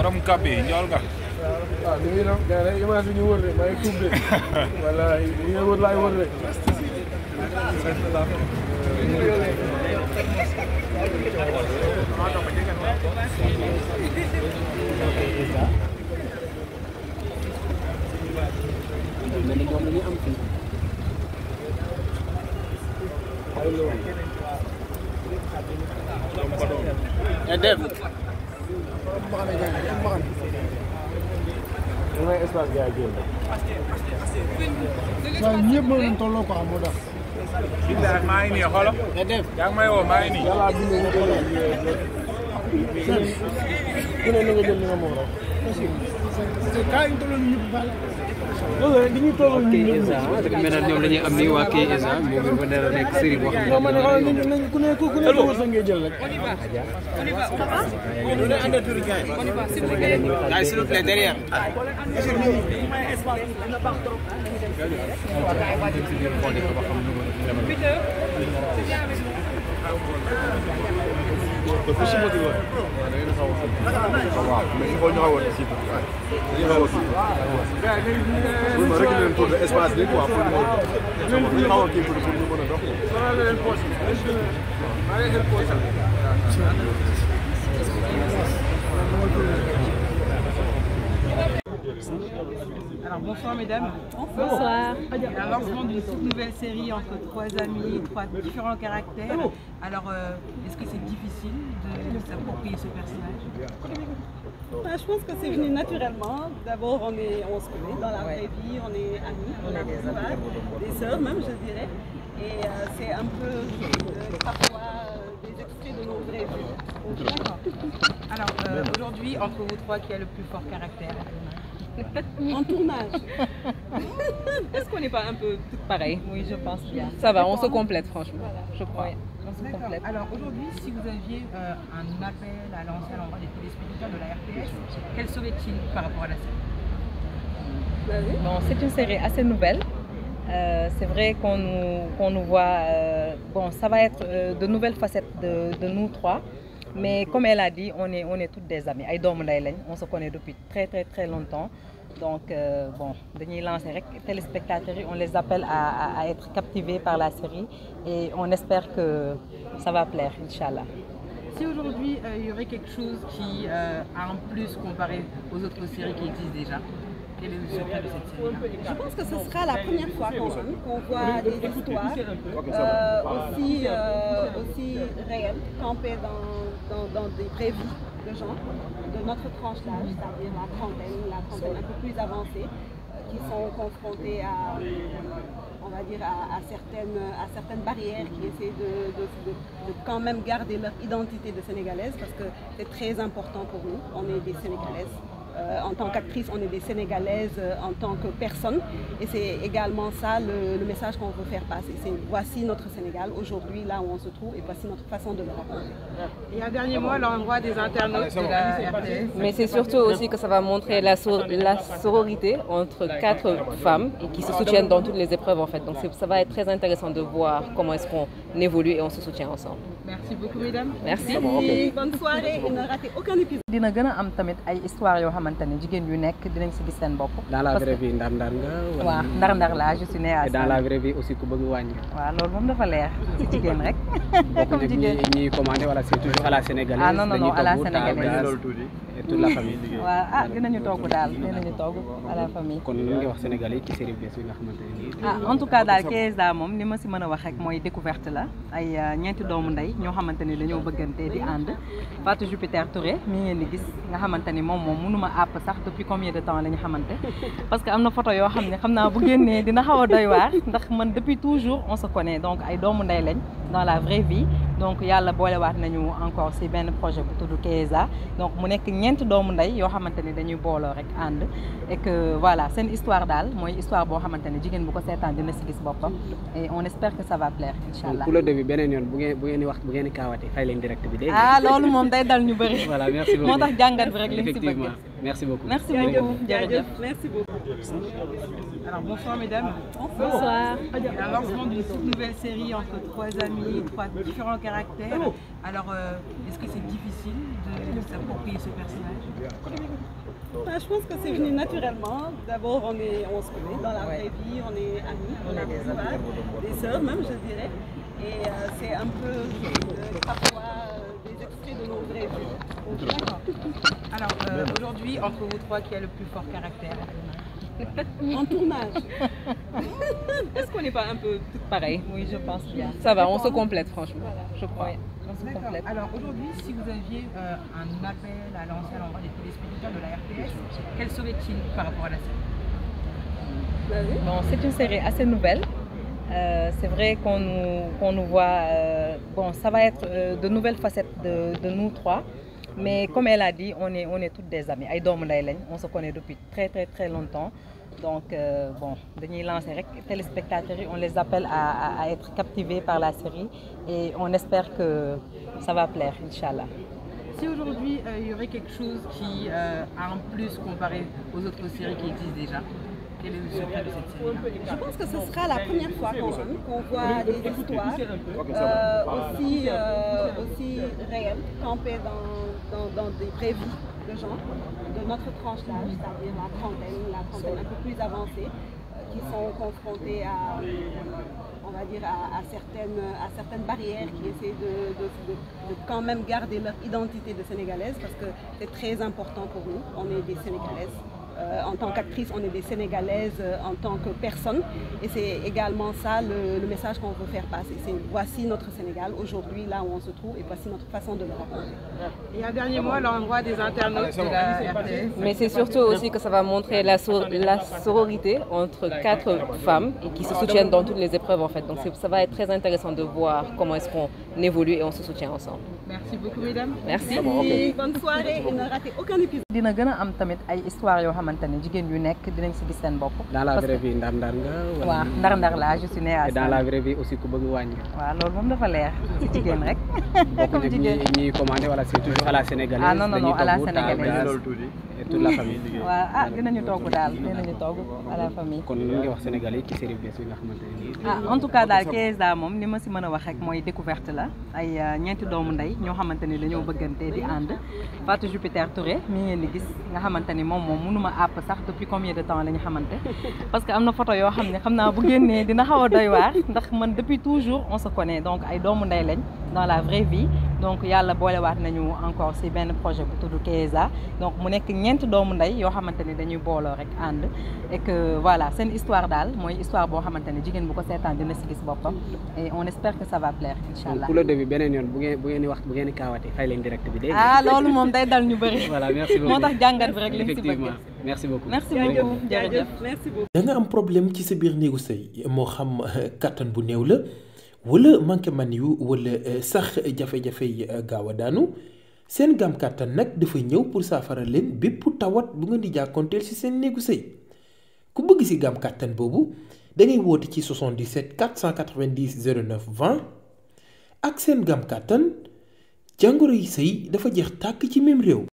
borom kàbb yi njool nga. waaw li muy def gars yi image bi ñu wër de maa ngi tuub de voilà li nga wër laay wër de. mooy espace gars yi génn. waaw ñëpp mën nañu tolloo quoi moo tax. billaay maa ngi nii xoolal. yaa ngi may woo maa ngi nii. yàlla bindee ñu koy ku ne na nga jël li nga moom rek. parce que cas yi ñu tolloon ñëpp bala. loolu rek dañuy tolloon ñëpp ñëpp. dafa mel ne ñoom dañuy am ni waa kii Eza moom it ba ner a nekk série boo xam ne. non man de xoolal ku ne wërsëg ngay jël rek. Gars, s'il vous plaît, derrière. Alors bonsoir mesdames. Bonsoir. Il y a un lancement d'une toute nouvelle série entre trois amis, trois différents caractères. Alors est-ce que c'est difficile de s'approprier ce personnage? Je pense que c'est venu naturellement. D'abord on se connaît dans la vraie vie, on est amis, on est des sœurs même je dirais. Et c'est un peu parfois des extraits de nos vraies vies. D'accord. Alors aujourd'hui entre vous trois qui a le plus fort caractère? En tournage. Est-ce qu'on n'est pas un peu toutes pareilles? Oui, je pense bien. Ça va, on se complète franchement. Voilà. Je crois. Ouais, on se complète. Alors aujourd'hui, si vous aviez un appel à lancer à l'endroit des téléspectateurs de la RTS, quel serait-il par rapport à la série? Bon, c'est une série assez nouvelle. C'est vrai qu'on nous voit. Bon, ça va être de nouvelles facettes de nous trois. Mais comme elle a dit, on est toutes des amies. On se connaît depuis très longtemps. Donc, bon, dañuy lancer rek téléspectateurs, on les appelle à être captivés par la série et on espère que ça va plaire, Inch'Allah. Si aujourd'hui il y aurait quelque chose qui a un plus comparé aux autres séries qui existent déjà, quel est le secret de cette série? Je pense que ce sera la première fois qu'on voit des histoires aussi réelles, campées dans des vraies vies de gens de notre tranche d'âge, c'est-à-dire la trentaine un peu plus avancée, qui sont confrontés à, on va dire, à certaines barrières, qui essaient de quand même garder leur identité de Sénégalaise, parce que c'est très important pour nous, on est des Sénégalaises. En tant qu'actrice, on est des Sénégalaises en tant que personne et c'est également ça le message qu'on veut faire passer. C'est voici notre Sénégal aujourd'hui, là où on se trouve et voici notre façon de le raconter. Et un dernier mot à l'endroit des internautes de la RTS. Mais c'est surtout aussi que ça va montrer la sororité entre quatre femmes et qui se soutiennent dans toutes les épreuves en fait. Donc ça va être très intéressant de voir comment est-ce qu'on évolue et on se soutient ensemble. Merci beaucoup mesdames. Merci. Bonne soirée et ne ratez aucun épisode. Dina gën a am tamit ay histoire yoo xamante ne jigéen yu nekk dinañ si gis seen bopp. Dans la vraie vie ndar-ndar nga. waaw ndar-ndar laa je suis née à. Et dans la vraie vie aussi ku bëgg wàññi. waaw loolu moom dafa leer ci jigéen rek. comme jigéen ñi commandé wala c'est toujours à la sénégalaise. Ah non à la sénégalaise. Et toute la famille. waaw ah dinañu togg daal dinañu togg à la famille. kon lan nga wax sénégalais ci série bees bi nga xamante ne. ah en tout cas daal Kéza moom li ma si mën a wax rek mooy découverte la ay ñeenti doomu ndey ñoo xamante ni dañoo bëggante di ànd Fatou Jupiter Touré mi ngeen di gis nga xamante ni moom mënuma àpp sax depuis combien de temps la ñu xamante parce que am na photo yoo xam ne xam naa bu génnee dina xaw a doy waar ndax man depuis toujours on se connaît donc ay doomu ndey lañ dans la vraie vie donc yàlla boolewaat nañu encore si benn projet bu tudd Kéza donc mu nekk ñeenti doomu ndey yoo xamante ni dañuy booloo rek ànd et que voilà seen histoire daal mooy histoire boo xamante ne jigéen bu ko seetaan dina si gis boppam et on espère que ça va plaire inchallah. pour le début beneen yoon bu ngeen di wax bu ngeen di kaawate fay leen direct bi dégg ah loolu moom day dal ñu bëri. voilà merci beaucoup moo tax jàngat bi rek liñ si bëgg. merci beaucoup. Merci beaucoup. Merci beaucoup. Alors bonsoir mesdames. Bonsoir. Un lancement d'une toute nouvelle série entre trois amis, trois différents caractères. Alors est-ce que c'est difficile de s'approprier ce personnage? Je pense que c'est venu naturellement. D'abord, on se connaît dans la vraie vie, on est amis, on a des frères, des sœurs même, je dirais. Et c'est un peu parfois des extraits de nos vraies vies. Alors aujourd'hui, entre vous trois, qui a le plus fort caractère? En tournage. Est-ce qu'on n'est pas un peu toutes pareilles? Oui, je pense bien. Ça va, on se complète franchement. Je crois. Oui, on se complète. Alors aujourd'hui, si vous aviez un appel à lancer à l'endroit des téléspectateurs de la RTS, quel serait-il par rapport à la série? Bon, c'est une série assez nouvelle. C'est vrai qu'on nous voit. Bon, ça va être de nouvelles facettes de nous trois. Mais comme elle a dit, on est toutes des amies. Ay doomu ndey lañ, on se connaît depuis très longtemps. Donc bon, dañuy lancer rek téléspectateurs yi, on les appelle à être captivés par la série et on espère que ça va plaire, Inch'Allah. Si aujourd'hui il y aurait quelque chose qui a un plus comparé aux autres séries qui existent déjà, quel est le secret de cette série? Je pense que ce sera la première fois qu'on voit des histoires aussi réelles, campées dans des vraies vies de gens de notre tranche d'âge, c'est-à-dire la trentaine un peu plus avancée, qui sont confrontés on va dire à certaines barrières, qui essaient de quand même garder leur identité de Sénégalaise, parce que c'est très important pour nous. On est des Sénégalaises. En tant qu'actrice, on est des Sénégalaises en tant que personne. Et c'est également ça le message qu'on veut faire passer. C'est voici notre Sénégal aujourd'hui, là où on se trouve, et voici notre façon de le raconter. Et un dernier mot à l'endroit des internautes de la RTS. Mais c'est surtout aussi que ça va montrer la sororité entre 4 femmes et qui se soutiennent dans toutes les épreuves en fait. Donc ça va être très intéressant de voir comment est-ce qu'on évolue et on se soutient ensemble. Merci beaucoup mesdames. Merci. Bonne soirée et ne ratez aucun épisode. dina gën a am tamit ay histoire yoo xamante ne jigéen yu nekk dinañ si gis seen bopp. Dans la vraie vie ndar-ndar nga. waaw ndar-ndar laa je suis née à. Et dans la vraie vie aussi ku bëgg wàññi. waaw loolu moom dafa leer ci jigéen rek. Bokk nag ñi commandé wala c'est toujours à la sénégalaise. Ah non à la sénégalaise. Et toute la famille. waaw ah dinañu togg daal dinañu togg à la famille. kon lan nga wax sénégalais ci série bees bi nga xamante ne en tout cas daal Kéza moom li ma si mën a wax rek mooy découverte la ay ñeenti doomu ndey ñoo xamante ni dañoo bëggante di ànd Fatou Jupiter Touré mi ngeen di gis nga xamante ni moom mënuma àpp sax depuis combien de temps la ñu xamante parce que am na photo yoo xam ne xam naa bu génnee dina xaw a doy waar ndax man depuis toujours on se connaît donc ay doomu ndey lañ dans la vraie vie donc yàlla boolewaat nañu encore si benn projet bu tudd Kéza donc mu nekk ñeenti doomu ndey yoo xamante ni dañuy booloo rek ànd et que voilà seen histoire daal mooy histoire boo xamante ne jigéen bu ko seetaan dina si gis boppam et on espère que ça va plaire inchallah. pour le début beneen yoon bu ngeen di wax bu ngeen di kaawate fay leen direct bi dégg ah loolu moom day dal ñu bëri. voilà merci beaucoup moo tax jàngat bi rek lañ si bëgg. effectivement merci beaucoup. merci beaucoup jërëjëf merci beaucoup. da nga am problème ci sa biir néegu sëy moo xam kattan bu néew la wala manqué man yu wala sax jafe-jafe yi gaaw a daanu seen gaam kàttan nag dafa ñëw pour saafara leen bépp tawat bu nga di jàkkoonteel ci seen néegu sëy ku bëgg ci gaam kàttan boobu da ngay woote ci 77 490 09 20 ak seen gaam kàttan jàngoro yi sëy dafa jeex tàkk ci même réew.